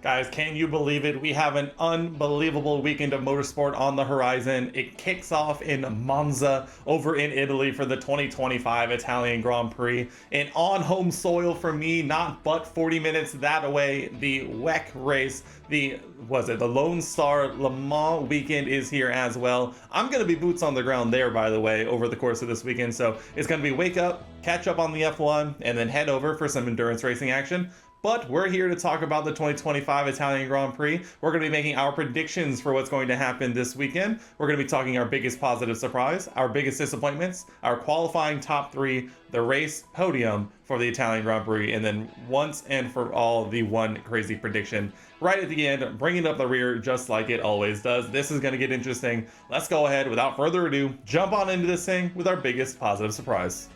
Guys, can you believe it? We have an unbelievable weekend of motorsport on the horizon. It kicks off in Monza over in Italy for the 2025 Italian Grand Prix. And on home soil for me, not but 40 minutes that away, the WEC race, the Lone Star Le Mans weekend is here as well. I'm going to be boots on the ground there, by the way, over the course of this weekend. So it's going to be wake up, catch up on the F1, and then head over for some endurance racing action. But we're here to talk about the 2025 Italian Grand Prix. We're going to be making our predictions for what's going to happen this weekend. We're going to be talking our biggest positive surprise, our biggest disappointments, our qualifying top three, the race podium for the Italian Grand Prix, and then once and for all, the one crazy prediction right at the end, bringing up the rear just like it always does. This is going to get interesting. Let's go ahead, without further ado, jump on into this thing with our biggest positive surprise.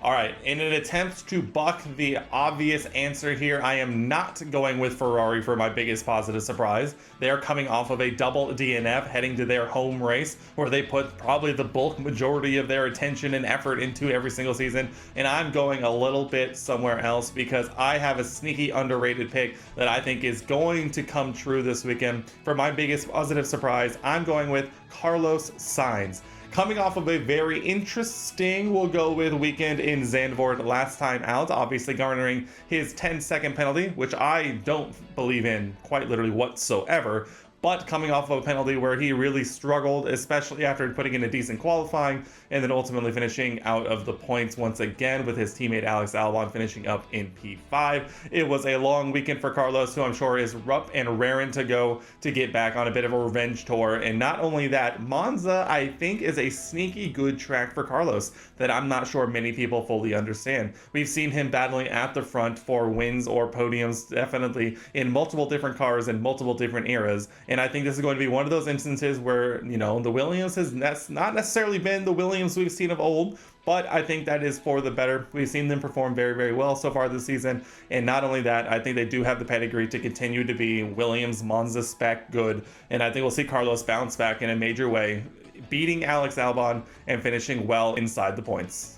All right, in an attempt to buck the obvious answer here, I am not going with Ferrari for my biggest positive surprise. They are coming off of a double DNF, heading to their home race, where they put probably the bulk majority of their attention and effort into every single season, and I'm going a little bit somewhere else because I have a sneaky underrated pick that I think is going to come true this weekend. For my biggest positive surprise, I'm going with Carlos Sainz. Coming off of a very interesting, we'll go with weekend in Zandvoort last time out, obviously garnering his 10-second penalty, which I don't believe in quite literally whatsoever. But coming off of a penalty where he really struggled, especially after putting in a decent qualifying, and then ultimately finishing out of the points once again with his teammate Alex Albon finishing up in P5. It was a long weekend for Carlos, who I'm sure is up and raring to go to get back on a bit of a revenge tour. And not only that, Monza, I think, is a sneaky good track for Carlos that I'm not sure many people fully understand. We've seen him battling at the front for wins or podiums, definitely in multiple different cars in multiple different eras. And I think this is going to be one of those instances where, the Williams has not necessarily been the Williams we've seen of old, but I think that is for the better. We've seen them perform very, very well so far this season. And not only that, I think they do have the pedigree to continue to be Williams Monza spec good. And I think we'll see Carlos bounce back in a major way, beating Alex Albon and finishing well inside the points.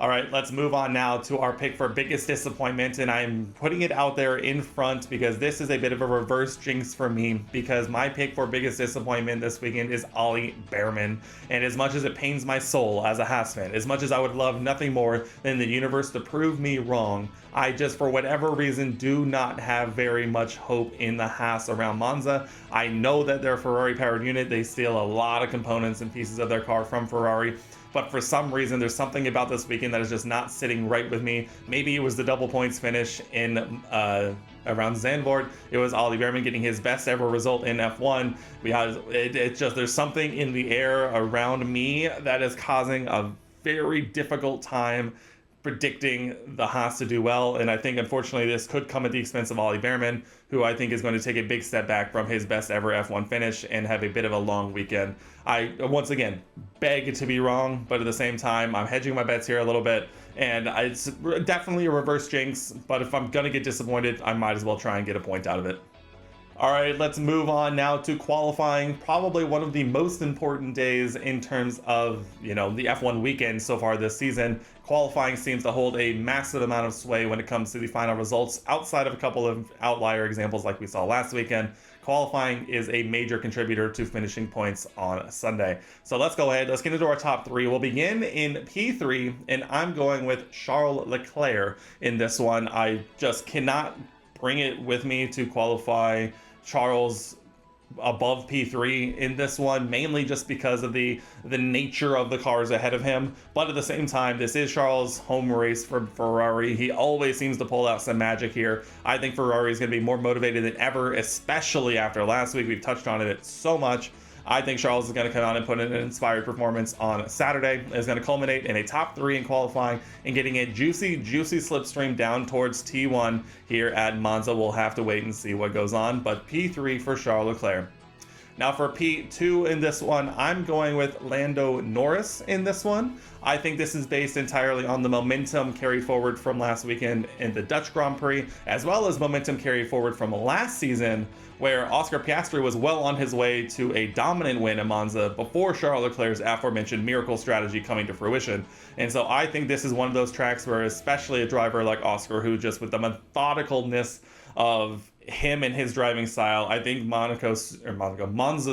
All right, let's move on now to our pick for biggest disappointment, and I'm putting it out there in front because this is a bit of a reverse jinx for me, because my pick for biggest disappointment this weekend is Ollie Behrman. And as much as it pains my soul as a Haas fan, as much as I would love nothing more than the universe to prove me wrong, I just, for whatever reason, do not have very much hope in the Haas around Monza. I know that they're a Ferrari-powered unit. They steal a lot of components and pieces of their car from Ferrari. But for some reason, there's something about this weekend that is just not sitting right with me. Maybe it was the double points finish in around Zandvoort. It was Ollie Behrman getting his best ever result in F1. It's just, there's something in the air around me that is causing a very difficult time predicting the Haas to do well, and I think unfortunately this could come at the expense of Ollie Behrman, who I think is going to take a big step back from his best ever F1 finish and have a bit of a long weekend. I, once again, beg to be wrong, but at the same time, I'm hedging my bets here a little bit, and it's definitely a reverse jinx, but if I'm going to get disappointed, I might as well try and get a point out of it. All right, let's move on now to qualifying, probably one of the most important days in terms of, the F1 weekend so far this season. Qualifying seems to hold a massive amount of sway when it comes to the final results. Outside of a couple of outlier examples like we saw last weekend, qualifying is a major contributor to finishing points on Sunday. So let's go ahead, let's get into our top three. We'll begin in P3, and I'm going with Charles Leclerc in this one. I just cannot bring it with me to qualify Charles above P3 in this one, mainly just because of the nature of the cars ahead of him. But at the same time, this is Charles' home race for Ferrari. He always seems to pull out some magic here. I think Ferrari is going to be more motivated than ever, especially after last week. We've touched on it so much. I think Charles is going to come out and put in an inspired performance on Saturday. It's going to culminate in a top three in qualifying and getting a juicy slipstream down towards T1 here at Monza. We'll have to wait and see what goes on, but P3 for Charles Leclerc. Now for P2 in this one, I'm going with Lando Norris in this one. I think this is based entirely on the momentum carried forward from last weekend in the Dutch Grand Prix, as well as momentum carried forward from last season, where Oscar Piastri was well on his way to a dominant win in Monza before Charles Leclerc's aforementioned miracle strategy coming to fruition. And so I think this is one of those tracks where especially a driver like Oscar, who just with the methodicalness of him and his driving style. I think Monza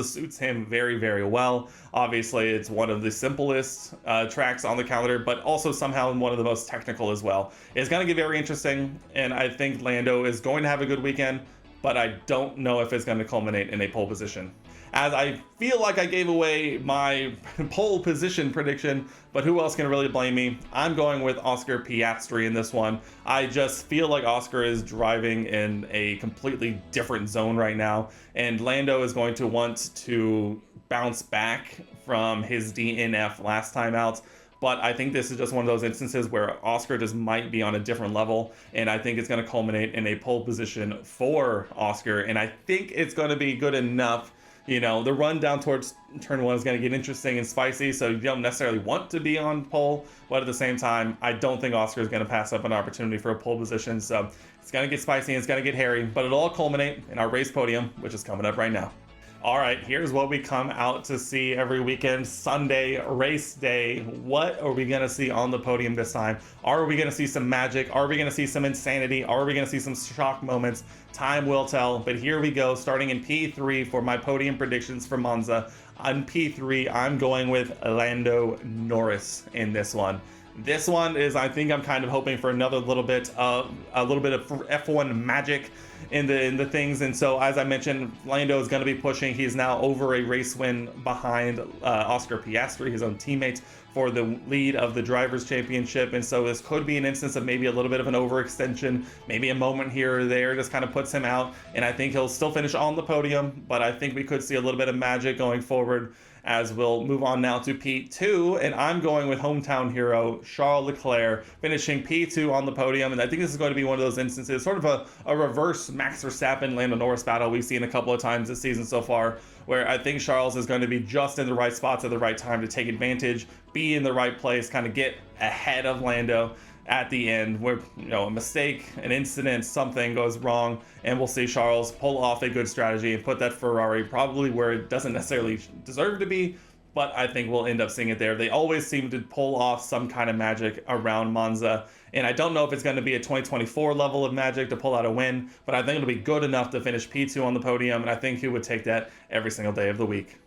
suits him very, very well. Obviously, it's one of the simplest tracks on the calendar, but also somehow one of the most technical as well. It's going to get very interesting, and I think Lando is going to have a good weekend, but I don't know if it's going to culminate in a pole position. As I feel like I gave away my pole position prediction, but who else can really blame me? I'm going with Oscar Piastri in this one. I just feel like Oscar is driving in a completely different zone right now, and Lando is going to want to bounce back from his DNF last time out. But I think this is just one of those instances where Oscar just might be on a different level, and I think it's going to culminate in a pole position for Oscar, and I think it's going to be good enough. You know, the run down towards turn 1 is going to get interesting and spicy, so you don't necessarily want to be on pole, but at the same time, I don't think Oscar is going to pass up an opportunity for a pole position, so it's going to get spicy and it's going to get hairy, but it'll all culminate in our race podium, which is coming up right now. All right, here's what we come out to see every weekend. Sunday, race day. What are we going to see on the podium this time? Are we going to see some magic? Are we going to see some insanity? Are we going to see some shock moments? Time will tell, but here we go, starting in P3 for my podium predictions for Monza. On P3, I'm going with Lando Norris in this one. This one is, I think I'm kind of hoping for another little bit of F1 magic in the things, and so as I mentioned, Lando is going to be pushing. He's now over a race win behind Oscar Piastri, his own teammate, for the lead of the Drivers' Championship, and so this could be an instance of maybe a little bit of an overextension, maybe a moment here or there just kind of puts him out, and I think he'll still finish on the podium, but I think we could see a little bit of magic going forward. As we'll move on now to P2, and I'm going with hometown hero Charles Leclerc, finishing P2 on the podium, and I think this is going to be one of those instances, sort of a reverse Max Verstappen Lando Norris battle we've seen a couple of times this season so far, where I think Charles is going to be just in the right spots at the right time to take advantage, be in the right place, kind of get ahead of Lando at the end, where, you know, a mistake, an incident, something goes wrong, and we'll see Charles pull off a good strategy and put that Ferrari probably where it doesn't necessarily deserve to be, but I think we'll end up seeing it there. They always seem to pull off some kind of magic around Monza, and I don't know if it's going to be a 2024 level of magic to pull out a win, but I think it'll be good enough to finish P2 on the podium, and I think he would take that every single day of the week.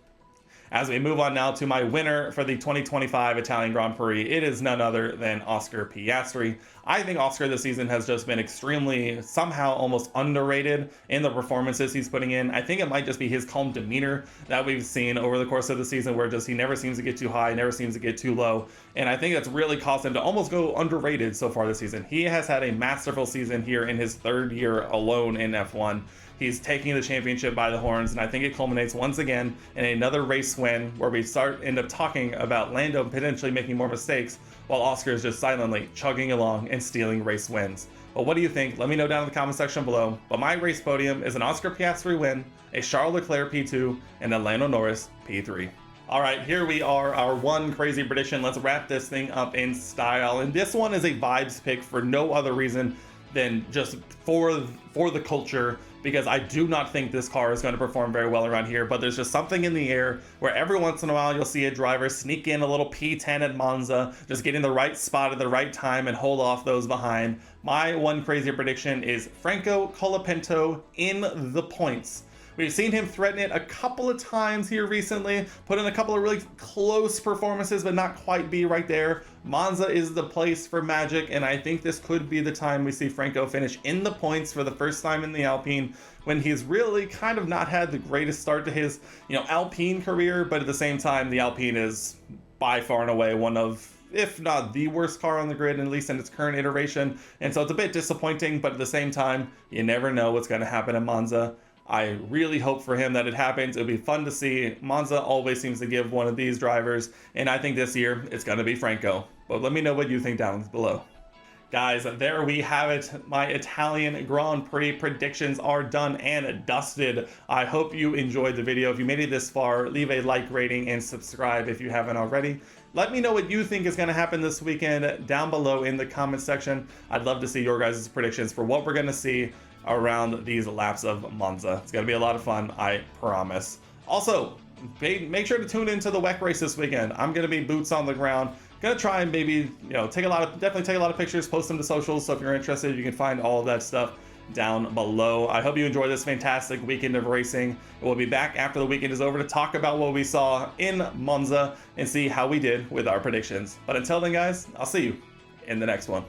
As we move on now to my winner for the 2025 Italian Grand Prix, it is none other than Oscar Piastri. I think Oscar this season has just been extremely, somehow almost underrated in the performances he's putting in. I think it might just be his calm demeanor that we've seen over the course of the season, where just he never seems to get too high, never seems to get too low. And I think that's really caused him to almost go underrated so far this season. He has had a masterful season here in his third year alone in F1. He's taking the championship by the horns, and I think it culminates once again in another race win where we end up talking about Lando potentially making more mistakes while Oscar is just silently chugging along and stealing race wins. But what do you think? Let me know down in the comment section below. But my race podium is an Oscar Piastri win, a Charles Leclerc P2, and a Lando Norris P3. All right, here we are, our one crazy prediction. Let's wrap this thing up in style. And this one is a vibes pick for no other reason than just for the culture, because I do not think this car is going to perform very well around here, but there's just something in the air where every once in a while you'll see a driver sneak in a little P10 at Monza, just get in the right spot at the right time and hold off those behind. My one crazy prediction is Franco Colapinto in the points. We've seen him threaten it a couple of times here recently, put in a couple of really close performances, but not quite be right there. Monza is the place for magic, and I think this could be the time we see Franco finish in the points for the first time in the Alpine, when he's really kind of not had the greatest start to his, Alpine career, but at the same time, the Alpine is by far and away one of, if not the worst car on the grid, at least in its current iteration. And so it's a bit disappointing, but at the same time, you never know what's going to happen in Monza. I really hope for him that it happens. It'll be fun to see. Monza always seems to give one of these drivers, and I think this year it's going to be Franco. But let me know what you think down below. Guys, there we have it. My Italian Grand Prix predictions are done and dusted. I hope you enjoyed the video. If you made it this far, leave a like, rating, and subscribe if you haven't already. Let me know what you think is going to happen this weekend down below in the comment section. I'd love to see your guys' predictions for what we're going to see around these laps of Monza. It's going to be a lot of fun, I promise. Also, make sure to tune into the WEC race this weekend. I'm going to be boots on the ground. Going to try and maybe, definitely take a lot of pictures, post them to socials. So if you're interested, you can find all of that stuff down below. I hope you enjoyed this fantastic weekend of racing. We'll be back after the weekend is over to talk about what we saw in Monza and see how we did with our predictions. But until then, guys, I'll see you in the next one.